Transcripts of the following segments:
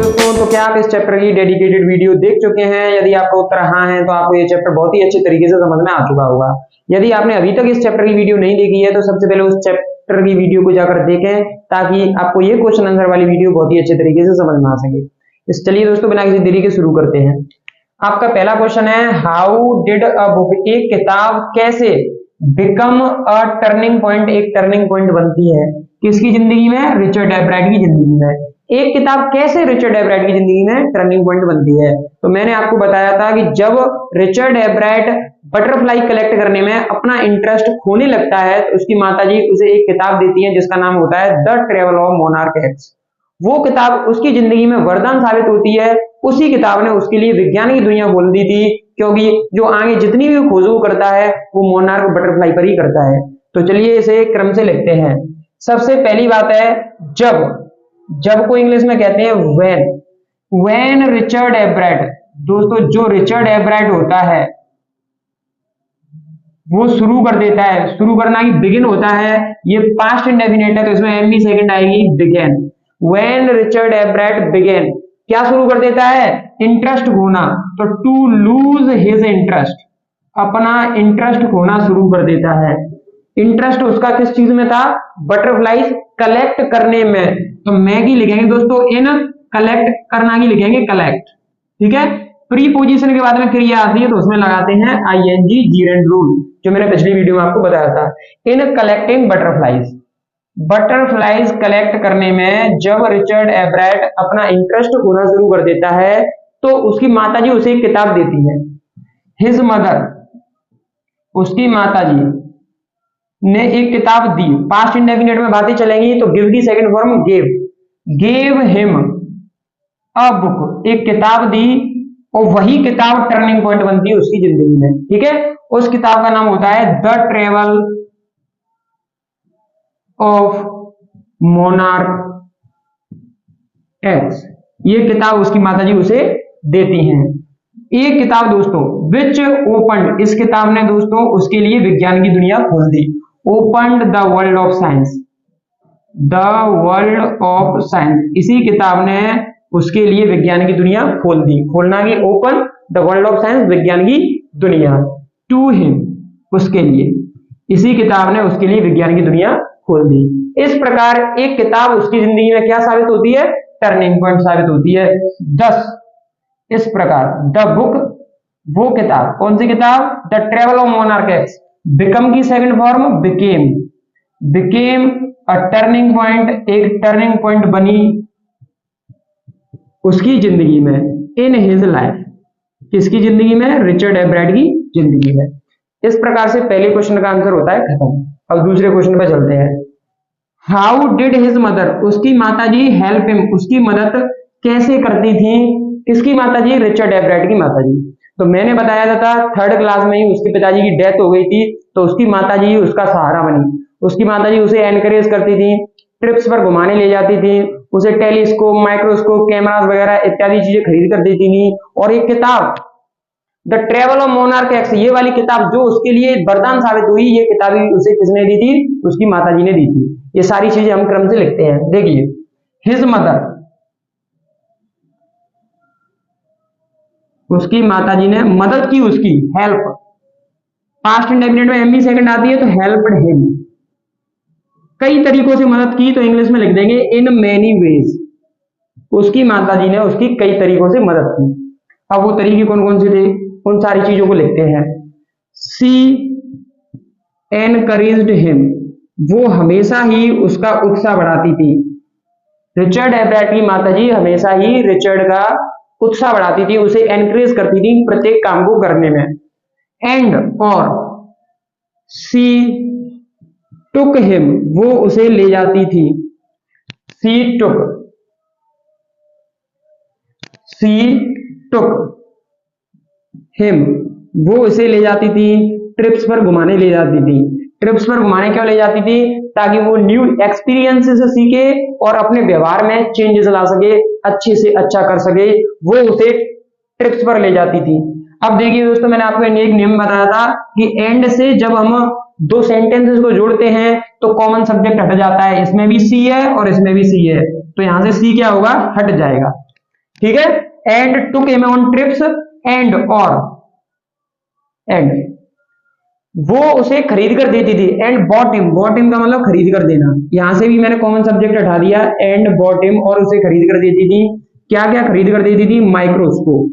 दोस्तों, तो क्या आप इस चैप्टर की डेडिकेटेड वीडियो देख चुके हैं? यदि आपका उत्तर हाँ है तो आपको ये चैप्टर बहुत ही अच्छे तरीके से समझ में आ चुका होगा। यदि आपने अभी तक इस चैप्टर की वीडियो नहीं देखी है तो सबसे पहले उस चैप्टर की वीडियो को जाकर देखें, ताकि आपको ये क्वेश्चन आंसर वाली वीडियो बहुत ही अच्छे तरीके से समझ में आ सके। चलिए दोस्तों, बिना किसी देरी के शुरू करते हैं। आपका पहला क्वेश्चन है, हाउ डिड अ बुक, एक किताब कैसे बिकम अ टर्निंग पॉइंट, एक टर्निंग पॉइंट बनती है किसकी जिंदगी में? रिचर्ड एब्राइट की जिंदगी में। एक किताब कैसे रिचर्ड एब्राइट की जिंदगी में टर्निंग पॉइंट बनती है? तो मैंने आपको बताया था कि जब रिचर्ड एब्राइट बटरफ्लाई कलेक्ट करने में अपना इंटरेस्ट खोने लगता है तो उसकी माताजी उसे एक किताब देती है जिसका नाम होता है the travel of monarch x. वो किताब उसकी जिंदगी में वरदान साबित होती है। उसी किताब ने उसके लिए विज्ञान की दुनिया खोल दी थी, क्योंकि जो आगे जितनी भी खोज वो करता है वो मोनार्क बटरफ्लाई पर ही करता है। तो चलिए इसे क्रम से लिखते हैं। सबसे पहली बात है जब को इंग्लिश में कहते हैं व्हेन रिचर्ड एब्राइट। दोस्तों, जो रिचर्ड एब्राइट होता है वो शुरू कर देता है, शुरू करना की बिगिन होता है, ये पास्ट इंडेफिनिट है तो इसमें एम भी सेकंड आएगी, begin. When Richard Ebright begin, क्या शुरू कर देता है? इंटरेस्ट खोना। तो टू लूज हिज इंटरेस्ट, अपना इंटरेस्ट खोना शुरू कर देता है। इंटरेस्ट उसका किस चीज में था? बटरफ्लाईज कलेक्ट करने में। तो मैगी लिखेंगे दोस्तों, इन कलेक्ट करना की लिखेंगे कलेक्ट, ठीक है। प्रीपोजिशन के बाद में क्रिया आती है तो उसमें लगाते हैं आईएनजी, जीरेंड रूल, जो मैंने पिछली वीडियो में आपको बताया था। In collecting butterflies, butterflies collect करने में जब रिचर्ड एब्राइट अपना इंटरेस्ट खोना शुरू कर देता है तो उसकी माताजी उसे एक किताब देती है। हिज मदर, उसकी माताजी ने एक किताब दी। पास्ट इंडेफिनिट में बातें चलेंगी तो गिव की second form gave him a book, एक किताब दी और वही किताब टर्निंग पॉइंट बनती है उसकी जिंदगी में, ठीक है। उस किताब का नाम होता है the travel of monarch x. ये किताब उसकी माताजी उसे देती हैं। एक किताब दोस्तों विच ओपन्ड, इस किताब ने दोस्तों उसके लिए विज्ञान की दुनिया खोल दी। Opened the world of science, the world of science, इसी किताब ने उसके लिए विज्ञान की दुनिया खोल दी। खोलना की open the world of science, विज्ञान की दुनिया। टू हिम, उसके लिए, इसी किताब ने उसके लिए विज्ञान की दुनिया खोल दी। इस प्रकार एक किताब उसकी जिंदगी में क्या साबित होती है? टर्निंग पॉइंट साबित होती है। 10 इस प्रकार द बुक, वो किताब, कौन सी किताब? The travel of monarch X. Become की second form became a turning point, एक टर्निंग पॉइंट बनी उसकी जिंदगी में। इन हिज लाइफ, किसकी जिंदगी में? रिचर्ड एब्राइट की जिंदगी में। इस प्रकार से पहले क्वेश्चन का आंसर होता है खत्म। अब दूसरे क्वेश्चन पर चलते हैं। हाउ डिड हिज मदर, उसकी माताजी हेल्प हिम, उसकी मदद कैसे करती थी? किसकी माताजी? रिचर्ड एब्राइट की माताजी। तो मैंने बताया था थर्ड क्लास में ही उसके पिताजी की डेथ हो गई थी तो उसकी माताजी उसका सहारा बनी। उसकी माताजी उसे एनकरेज करती थी, ट्रिप्स पर घुमाने ले जाती थी, उसे टेलीस्कोप, माइक्रोस्कोप, कैमरास वगैरह इत्यादि चीजें खरीद कर देती थी। और एक किताब the travel of monarch x, ये वाली किताब जो उसके लिए वरदान साबित हुई, ये किताब उसे किसने दी थी? उसकी माताजी ने दी थी। ये सारी चीजें हम क्रम से लिखते हैं। देखिए, हिज मदर, उसकी माताजी ने मदद की, उसकी हेल्प, पास्ट इंडेफिनिट में एम भी सेकंड आती है तो हेल्प्ड हिम, कई तरीकों से मदद की, तो इंग्लिश में लिख देंगे इन मेनी वेज। उसकी माताजी ने उसकी कई तरीकों से मदद की। अब वो तरीके कौन कौन से थे, उन सारी चीजों को लिखते हैं। सी एनकरेज्ड हिम, वो हमेशा ही उसका उत्साह बढ़ाती थी। रिचर्ड एब्राइट की माताजी हमेशा ही रिचर्ड का उत्साह बढ़ाती थी, उसे एनकरेज करती थी प्रत्येक काम को करने में। एंड, और सी टुक हिम, वो उसे ले जाती थी। सी टुक हिम, वो उसे ले जाती थी, ट्रिप्स पर घुमाने ले जाती थी। ट्रिप्स पर घुमाने क्यों ले जाती थी? ताकि वो न्यू एक्सपीरियंसेस सीखे और अपने व्यवहार में चेंजेस ला सके, अच्छे से अच्छा कर सके, वो उसे ट्रिप्स पर ले जाती थी। अब देखिए दोस्तों, मैंने आपको एक नियम बताया था कि एंड से जब हम दो सेंटेंसेस को जोड़ते हैं तो कॉमन सब्जेक्ट हट जाता है। इसमें भी सी है और इसमें भी सी है, तो यहां से सी क्या होगा? हट जाएगा। ठीक है, and took him on trips and और एंड वो उसे खरीद कर देती थी, एंड बॉट हिम का मतलब खरीद कर देना, यहां से भी मैंने कॉमन सब्जेक्ट हटा दिया, एंड बॉट हिम और उसे खरीद कर देती थी, क्या क्या खरीद कर देती थी, microscope,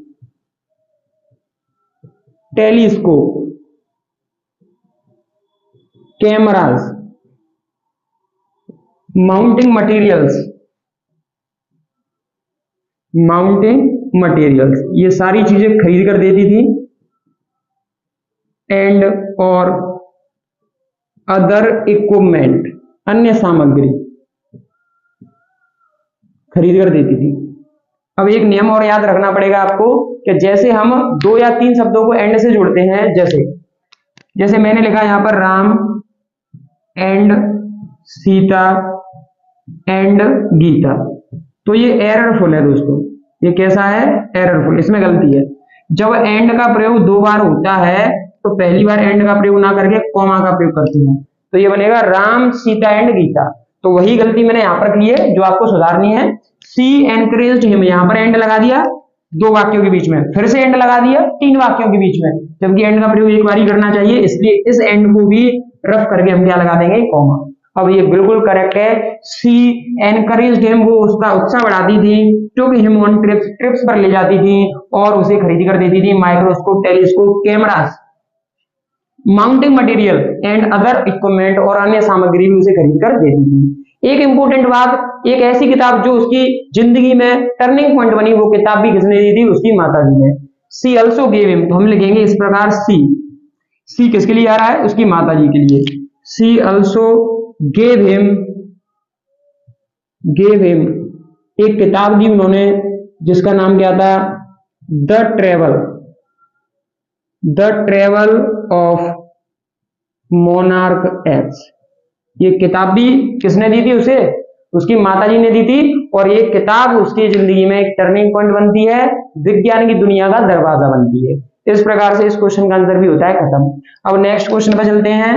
telescope, cameras, mounting materials, ये सारी चीजें खरीद कर देती थी, एंड और अदर इक्विपमेंट, अन्य सामग्री खरीद कर देती थी। अब एक नियम और याद रखना पड़ेगा आपको कि जैसे हम 2 या 3 शब्दों को एंड से जोड़ते हैं, जैसे मैंने लिखा यहां पर राम एंड सीता एंड गीता, तो ये एररफुल है दोस्तों, ये कैसा है, एररफुल, इसमें गलती है। जब एंड का प्रयोग 2 बार होता है तो पहली बार एंड का प्रयोग ना करके कॉमा का प्रयोग करते हैं, तो ये बनेगा राम सीता एंड गीता। तो वही गलती मैंने यहां पर की है जो आपको सुधारनी है। सी एनकरेज्ड हिम, यहां पर एंड लगा दिया 2 वाक्यों के बीच में, फिर से एंड लगा दिया 3 वाक्यों के बीच में, जबकि एंड का प्रयोग एक बार ही करना चाहिए, इसलिए इस एंड को भी रफ करके हम क्या लगा देंगे, कॉमा। अब ये बिल्कुल करेक्ट है, सी एनकरेज्ड हिम, वो उसका उत्साह बढ़ाती थी, टुक हिम ऑन ट्रिप्स पर ले जाती थी और उसे खरीद कर देती थी microscope, telescope, cameras, mounting material and other equipment, और अन्य सामग्री भी उसे खरीद कर देती थी। एक इंपॉर्टेंट बात, एक ऐसी किताब जो उसकी जिंदगी में टर्निंग पॉइंट बनी, वो किताब भी किसने दी थी, उसकी माता जी ने। सी ऑल्सो गेव हिम, तो हम लिखेंगे इस प्रकार, सी किसके लिए आ रहा है, उसकी माता जी के लिए। सी ऑल्सो गेव हिम एक किताब दी उन्होंने जिसका नाम क्या था, the travel of monarch x. ये किताब भी किसने दी थी उसे, उसकी माताजी ने दी थी, और ये किताब उसकी जिंदगी में एक टर्निंग पॉइंट बनती है, विज्ञान की दुनिया का दरवाजा बनती है। इस प्रकार से इस क्वेश्चन का आंसर भी होता है खत्म। अब नेक्स्ट क्वेश्चन पर चलते हैं।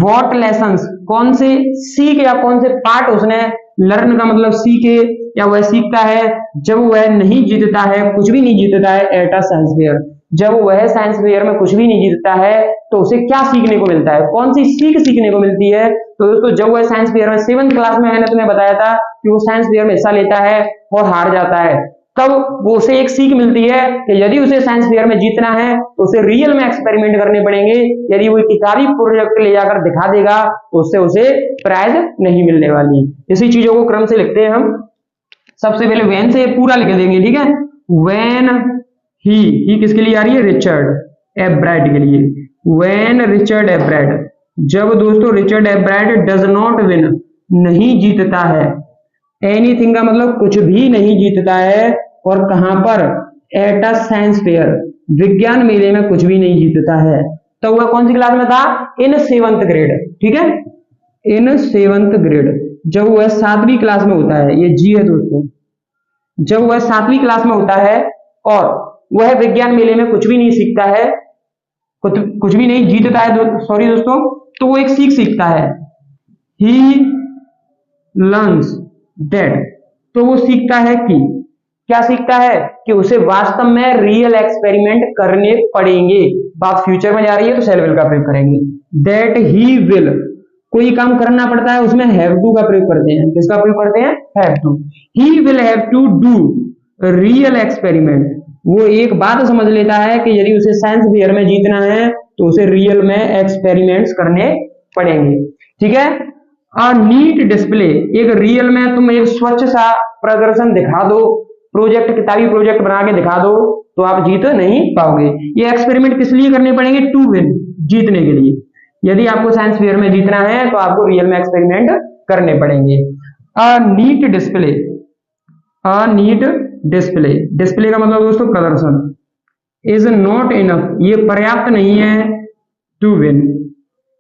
व्हाट लेसन्स, कौन से सीख या कौन से पार्ट उसने लर्न का मतलब सीखे या वह सीखता है जब वह नहीं जीतता है, कुछ भी नहीं जीतता है एट अ साइंस फेयर। जब वह साइंस फेयर में कुछ भी नहीं जीतता है तो उसे क्या सीखने को मिलता है, कौन सी सीख सीखने को मिलती है, तो दोस्तों जब वह साइंस फेयर में 7th क्लास में, मैंने तुम्हें बताया था कि वो साइंस फेयर में हिस्सा लेता है और हार जाता है, तब वो उसे एक सीख मिलती है कि यदि उसे साइंस फेयर में जीतना है तो उसे रियल में एक्सपेरिमेंट करने पड़ेंगे। यदि वो किताबी प्रोजेक्ट ले जाकर दिखा देगा तो उससे उसे प्राइज नहीं मिलने वाली। इसी चीजों को क्रम से लिखते हैं हम। सबसे पहले वैन से पूरा लिख देंगे, ठीक है। वैन ही किसके लिए आ रही है, रिचर्ड एब्राइट के लिए। वैन रिचर्ड एब्राइट, जब दोस्तों रिचर्ड एब्राइट डज नॉट विन, नहीं जीतता है, एनीथिंग का मतलब कुछ भी नहीं जीतता है, और कहां पर, एट अ साइंस फेयर, विज्ञान मेले में कुछ भी नहीं जीतता है, तो वह कौन सी क्लास में था, इन 7th ग्रेड, ठीक है, इन 7th ग्रेड। जब वह 7वीं क्लास में होता है, ये जी है दोस्तों, जब वह 7वीं क्लास में होता है और वह विज्ञान मेले में कुछ भी नहीं सीखता है, कुछ भी नहीं जीतता है, सॉरी दोस्तों, तो वो एक सीख सीखता है, ही लर्न्स दैट, तो वो सीखता है कि, क्या सीखता है कि उसे वास्तव में रियल एक्सपेरिमेंट करने पड़ेंगे। बात फ्यूचर में जा रही है तो शैल विल का प्रयोग करेंगे। दैट ही विल, कोई काम करना पड़ता है उसमें हैव टू का प्रयोग करते हैं, किसका प्रयोग करते हैं, have to. He will have to do real experiment, वो एक बात समझ लेता है कि यदि उसे साइंस फेयर में जीतना है तो उसे रियल में एक्सपेरिमेंट्स करने पड़ेंगे, ठीक है। अ नीट डिस्प्ले, एक रियल में तुम एक स्वच्छ सा प्रदर्शन दिखा दो, प्रोजेक्ट, किताबी प्रोजेक्ट बना के दिखा दो, तो आप जीत नहीं पाओगे। ये एक्सपेरिमेंट किस लिए करने पड़ेंगे, टू विन, जीतने के लिए। यदि आपको साइंस फेयर में जीतना है तो आपको रियल में एक्सपेरिमेंट करने पड़ेंगे। A neat display, a neat display, display का मतलब दोस्तों प्रदर्शन, इज नॉट इनफ, ये पर्याप्त नहीं है, टू विन,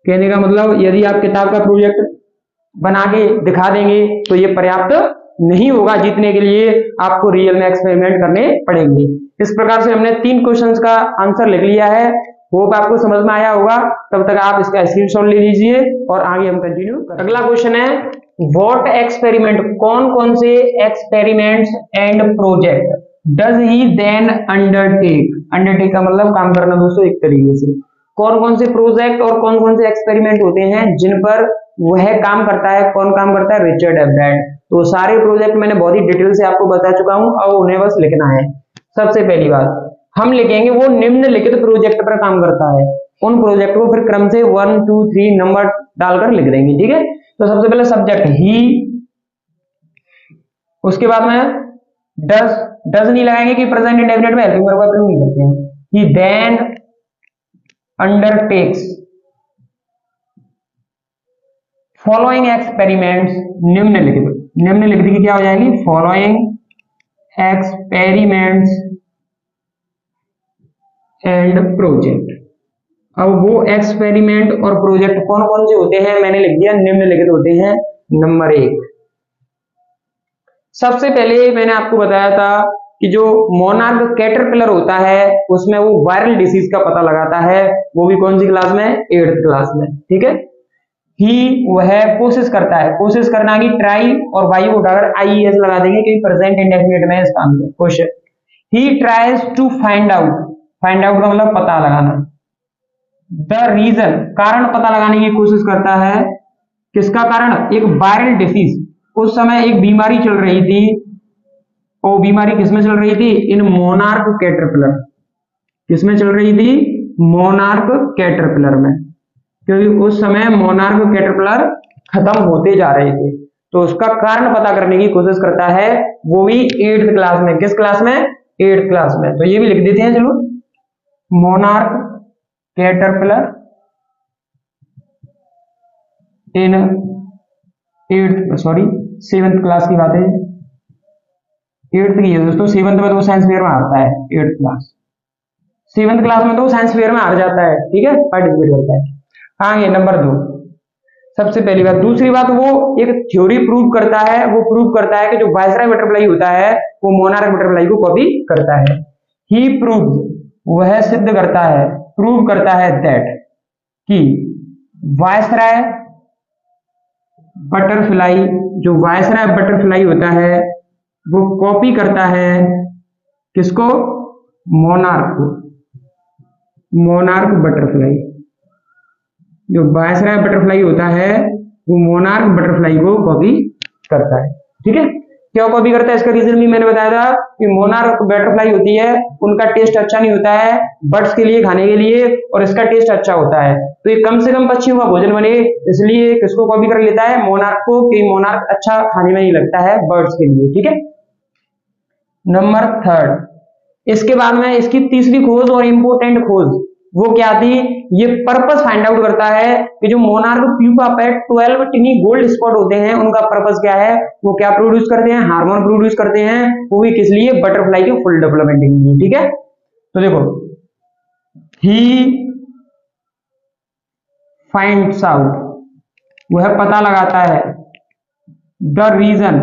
कहने का मतलब यदि आप किताब का प्रोजेक्ट बना के दिखा देंगे तो ये पर्याप्त नहीं होगा जीतने के लिए, आपको रियल में एक्सपेरिमेंट करने पड़ेंगे। इस प्रकार से हमने 3 क्वेश्चंस का आंसर लिख लिया है। होप आपको समझ में आया होगा। तब तक आप इसका स्क्रीनशॉट ले लीजिए और आगे हम कंटिन्यू करें। अगला क्वेश्चन है व्हाट एक्सपेरिमेंट, कौन कौन से experiments and project does he then undertake, undertake का मतलब काम करना दोस्तों एक तरीके से। कौन कौन से प्रोजेक्ट और कौन कौन से एक्सपेरिमेंट होते हैं जिन पर वह काम करता है, कौन काम करता है, रिचर्ड एब्राड। तो सारे प्रोजेक्ट मैंने बहुत ही डिटेल से आपको बता चुका हूं, अब उन्हें बस लिखना है। सबसे पहली बात हम लिखेंगे वो निम्नलिखित प्रोजेक्ट पर काम करता है, उन प्रोजेक्ट को फिर क्रम से 1 2 3 नंबर डालकर लिख देंगे, ठीक है। तो सबसे पहले सब्जेक्ट ही, उसके बाद में डज नहीं लगाएंगे कि प्रेजेंट इंडेफिनिट में हेल्पिंग वर्ब का प्रयोग नहीं करते हैं। ही देन अंडरटेक्स फॉलोइंग एक्सपेरिमेंट्स, निम्नलिखित की क्या हो जाएगी, फॉलोइंग एक्सपेरिमेंट्स एंड प्रोजेक्ट। अब वो एक्सपेरिमेंट और प्रोजेक्ट कौन कौन से होते हैं, मैंने लिख दिया निम्नलिखित होते हैं। नंबर 1, सबसे पहले मैंने आपको बताया था कि जो मोनार्क कैटरपिलर होता है उसमें वो वायरल डिसीज का पता लगाता है, वो भी कौन सी क्लास में, 8th क्लास में, ठीक है। ही वह कोशिश करता है, कोशिश करना की ट्राई और वाई को उठाकर IES लगा देंगे क्योंकि प्रेजेंट इंडेफिनिट में इसका answer. Question, he tries to find out, find out का मतलब पता लगाना, द रीजन कारण पता लगाने की कोशिश करता है। किसका कारण, एक वायरल डिसीज, उस समय एक बीमारी चल रही थी, वो बीमारी किसमें चल रही थी, इन मोनार्क कैटरपिलर, किसमें चल रही थी, मोनार्क कैटरपिलर में, क्योंकि उस समय मोनार्क कैटरपिलर खत्म होते जा रहे थे, तो उसका कारण पता करने की कोशिश करता है, वो भी 8th क्लास में। किस क्लास में, 8th क्लास में। तो ये भी लिख देते हैं, चलो, मोनार्क कैटरपिलर इन 7th क्लास की बात है, 8th की है दोस्तों, 7th में तो साइंस फेयर में आता है, 8th क्लास, 7th क्लास में तो साइंस फेयर में आ जाता है, ठीक है, पार्टिसिपेट करता है। आगे नंबर 2, सबसे पहली बात। दूसरी बात, वो एक थ्योरी प्रूव करता है, वो प्रूव करता है कि जो वायसराय बटरफ्लाई होता है वो मोनार्क बटरफ्लाई को कॉपी करता है। ही प्रूव, वह सिद्ध करता है, प्रूव करता है दैट, कि वायसराय बटरफ्लाई, जो वायसराय बटरफ्लाई होता है वो कॉपी करता है किसको, मोनार्क को, मोनार्क बटरफ्लाई, जो वायसराय बटरफ्लाई होता है वो मोनार्क बटरफ्लाई को कॉपी करता है, ठीक है। क्यों कॉपी करता है, इसका रीजन भी मैंने बताया था कि मोनार्क बटरफ्लाई होती है, उनका टेस्ट अच्छा नहीं होता है बर्ड्स के लिए खाने के लिए, और इसका टेस्ट अच्छा होता है, तो ये कम से कम पक्षियों का भोजन बने, इसलिए किसको कॉपी कर लेता है, मोनार्क को, कि मोनार्क अच्छा खाने में नहीं लगता है बर्ड्स के लिए, ठीक है। नंबर 3, इसके बाद में इसकी तीसरी खोज और इंपोर्टेंट खोज वो क्या थी, ये पर्पस फाइंड आउट करता है कि जो मोनार्क प्यूपा पे 12 टिनी गोल्ड स्पॉट होते हैं उनका पर्पस क्या है, वो क्या प्रोड्यूस करते हैं, हार्मोन प्रोड्यूस करते हैं, वो भी किस लिए, बटरफ्लाई के फुल डेवलपमेंट के लिए, ठीक है। तो देखो, ही फाइंड्स आउट, वह पता लगाता है, द रीजन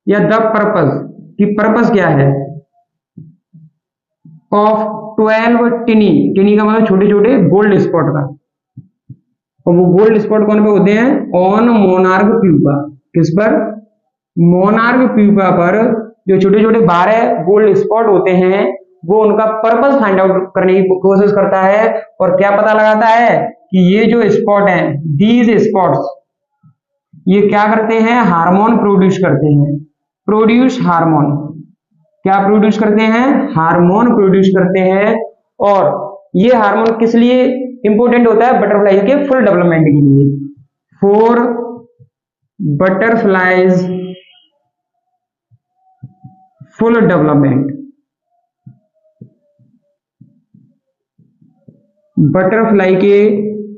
या द पर्पस, कि पर्पस क्या है, ऑफ 12 टिनी, टिनी का मतलब छोटे छोटे गोल्ड स्पॉट का, और वो गोल्ड स्पॉट कौन पे होते हैं, ऑन मोनार्क प्यूपा, किस पर, मोनार्क प्यूपा पर जो छोटे छोटे 12 गोल्ड स्पॉट होते हैं वो उनका पर्पस फाइंड आउट करने की कोशिश करता है, और क्या पता लगाता है कि ये जो स्पॉट हैं, दीज स्पॉट्स, ये क्या करते हैं, हार्मोन प्रोड्यूस करते हैं, प्रोड्यूस हार्मोन, क्या प्रोड्यूस करते हैं, हार्मोन प्रोड्यूस करते हैं, और ये हार्मोन किस लिए इंपॉर्टेंट होता है, बटरफ्लाई के फुल डेवलपमेंट के लिए, for butterflies full development, butterfly के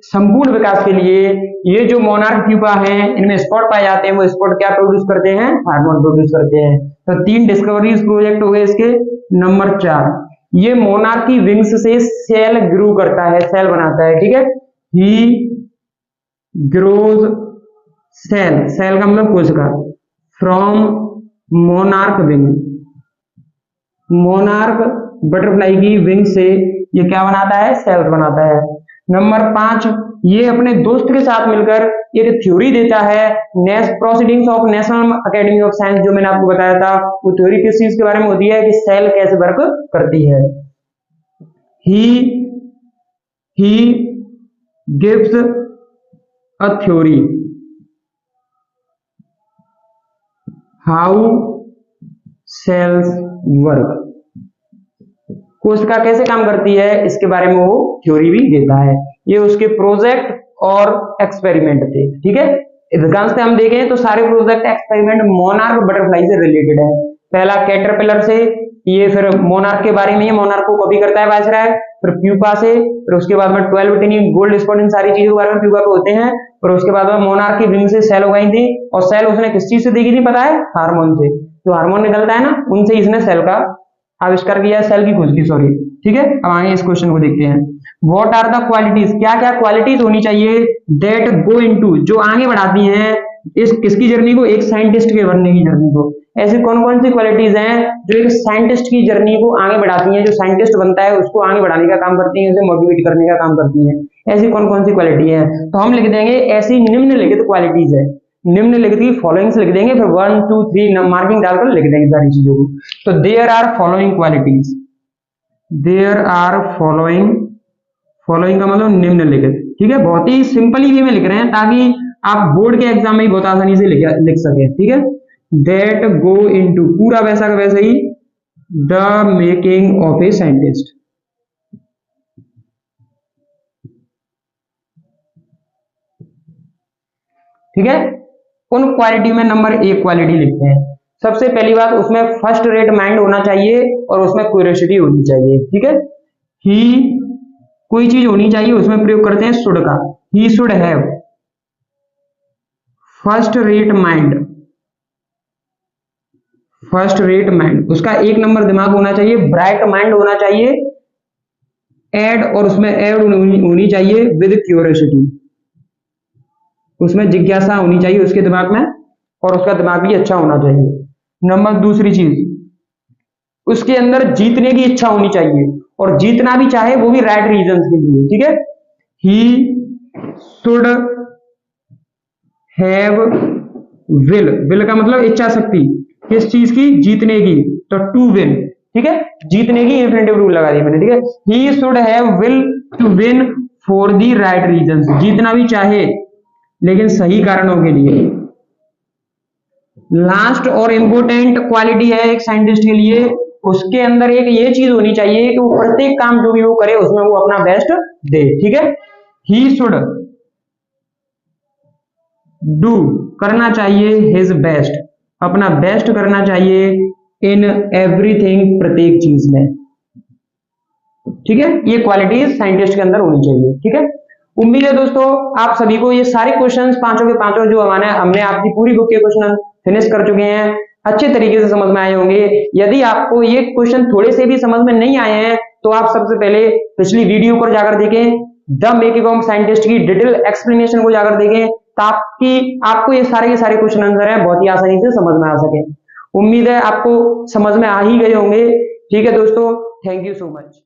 संपूर्ण विकास के लिए ये जो मोनार्क प्यूपा हैं इनमें स्पॉट पाए जाते हैं, वो स्पॉट क्या प्रोड्यूस करते हैं, हार्मोन प्रोड्यूस करते हैं। तो 3 डिस्कवरीज प्रोजेक्ट हो गए इसके। नंबर 4, ये मोनार्क की विंग्स से सेल ग्रो करता है, सेल बनाता है, ठीक है। ही ग्रोज सेल, सेल का मतलब कोशिका, from monarch wing, monarch butterfly की विंग से ये क्या बनाता है, सेल्स बनाता है। नंबर 5, ये अपने दोस्त के साथ मिलकर एक थ्योरी देता है, proceedings of national academy of science, जो मैंने आपको बताया था। वो थ्योरी किस चीज के बारे में होती है कि सेल कैसे वर्क करती है। He gives a theory how cells work, कोशिका कैसे काम करती है इसके बारे में वो थ्योरी भी देता है। ये उसके प्रोजेक्ट और एक्सपेरिमेंट थे, ठीक है। अधिकांश से हम देखें तो सारे प्रोजेक्ट एक्सपेरिमेंट मोनार्क बटरफ्लाई से रिलेटेड है। पहला कैटरपिलर से, ये फिर मोनार्क के बारे में है, मोनार्क को कॉपी करता है वायसराय, फिर प्यूपा से, फिर उसके बाद में 12 टिनी गोल्ड स्पॉट, इन सारी चीजों के बारे में प्यूपा पे होते हैं। फिर उसके बाद में मोनार्क की विंग से सेल उगाई थी, और सेल उसने किस चीज से देखी थी पता है? हार्मोन से। जो हार्मोन निकलता है ना, उनसे इसने सेल का आविष्कार किया, सेल की खोज की, सॉरी, ठीक है। अब आगे इस क्वेश्चन को देखते हैं। व्हाट आर द क्वालिटीज, क्या क्या क्वालिटीज होनी चाहिए दैट गो इनटू, जो आगे बढ़ाती हैं इस किसकी जर्नी को? एक साइंटिस्ट के बनने की जर्नी को। ऐसी कौन कौन सी क्वालिटीज हैं जो एक साइंटिस्ट की जर्नी को आगे बढ़ाती हैं? जो साइंटिस्ट बनता है उसको आगे बढ़ाने का काम करती हैं, उसे मोटिवेट करने का काम करती हैं। ऐसी कौन कौन सी क्वालिटी है? तो हम लिख देंगे ऐसी निम्नलिखित क्वालिटीज है, निम्नलिखित की फॉलोइंग्स लिख देंगे, फिर 1 2 3 मार्किंग डालकर लिख देंगे सारी चीजों को। तो there are following qualities, there are following, following का मतलब निम्नलिखित, ठीक है। बहुत ही सिंपली वे में लिख रहे हैं ताकि आप बोर्ड के एग्जाम में बहुत आसानी से लिख सके, ठीक है। दैट गो इनटू, पूरा वैसा का वैसे ही, the making of a scientist, ठीक है। उन क्वालिटी में नंबर 1 क्वालिटी लिखते हैं। सबसे पहली बात, उसमें फर्स्ट रेट माइंड होना चाहिए और उसमें क्यूरियोसिटी होनी चाहिए, ठीक है। ही, कोई चीज होनी चाहिए, उसमें प्रयोग करते हैं शुड का। ही should have first rate mind, first rate mind, उसका 1 नंबर दिमाग होना चाहिए, ब्राइट माइंड होना चाहिए, एड, और उसमें एड होनी चाहिए विद क्यूरियोसिटी, उसमें जिज्ञासा होनी चाहिए उसके दिमाग में, और उसका दिमाग भी अच्छा होना चाहिए। नंबर दूसरी चीज, उसके अंदर जीतने की इच्छा होनी चाहिए, और जीतना भी चाहे वो भी राइट रीजंस के लिए, ठीक है। He should have will, will का मतलब इच्छा शक्ति, किस चीज की? जीतने की, तो टू विन, ठीक है। जीतने की इन्फिनेटिव रूल लगा दिया मैंने, ठीक है। He should have will to win for the right reasons, जीतना भी चाहे लेकिन सही कारणों के लिए। लास्ट और इंपोर्टेंट क्वालिटी है एक साइंटिस्ट के लिए, उसके अंदर एक ये चीज होनी चाहिए कि वो प्रत्येक काम जो भी वो करे उसमें वो अपना बेस्ट दे, ठीक है। ही शुड डू, करना चाहिए, हिज बेस्ट, अपना बेस्ट करना चाहिए, इन एवरीथिंग, प्रत्येक चीज में, ठीक है। ये क्वालिटीज साइंटिस्ट के अंदर होनी चाहिए, ठीक है। उम्मीद है दोस्तों आप सभी को ये सारे क्वेश्चंस पांचों के पांचों जो हमने आपकी पूरी बुक के क्वेश्चन फिनिश कर चुके हैं, अच्छे तरीके से समझ में आए होंगे। यदि आपको ये क्वेश्चन थोड़े से भी समझ में नहीं आए हैं तो आप सबसे पहले पिछली वीडियो पर जाकर देखें, द मेकिंग ऑफ साइंटिस्ट की डिटेल एक्सप्लेनेशन को जाकर देखें, ताकि आपको ये सारे के सारे क्वेश्चन आंसर है बहुत ही आसानी से समझ में आ सके। उम्मीद है आपको समझ में आ ही गए होंगे, ठीक है दोस्तों। Thank you so much.